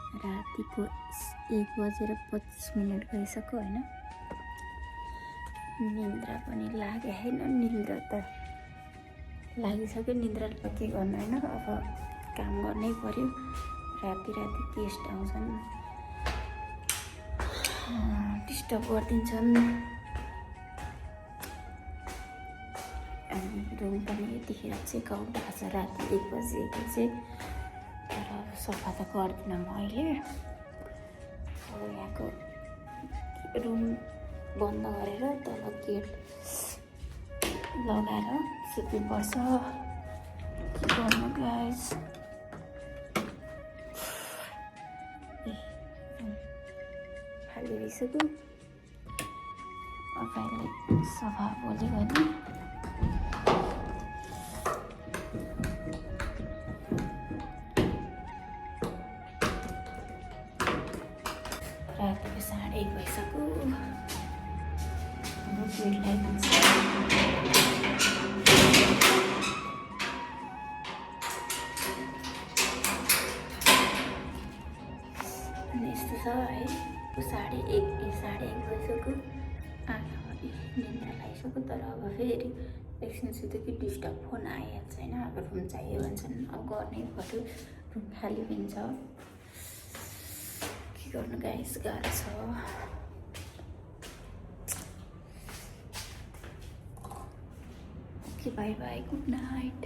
रातिको 1:25 गइसक्यो होइन। निन्द्रा पनि लाग्यो होइन, निन्द्रा त लागिसक्यो, निन्द्रा के गर्नु होइन। अब काम गर्नै पर्यो, राति गेस्ट आउँछन्, डिस्टर्ब गरिदिन्छन्। अनि रुम पनि यतिखेर चेकआउट भएको छ, राति 1 बजेको चाहिँ। तर अब सफा त गर्दिनँ म अहिले। अब यहाँको रुम बन्द गरेर तल गेट लगाएर सुत्नुपर्छ। के गर्नु गाइस, खाली भइसक्यो। अब अहिले सफा भोलि गर्ने। रातिको 1:30 भइसक्यो। अब गेट लगाइदिन्छ। अनि यस्तो छ है, 1:30 भइसक्यो। निन्द्रा लागिसक्यो। तर अब फेरि एकछिन सुत्यो कि डिस्टर्ब फोन आइहाल्छ होइन। अब रुम चाहियो भन्छन्, अब गर्नै पर्यो। रुम खाली हुन्छ, के गर्नु गाइस, गाह्रो छ। Okay, by by, good night.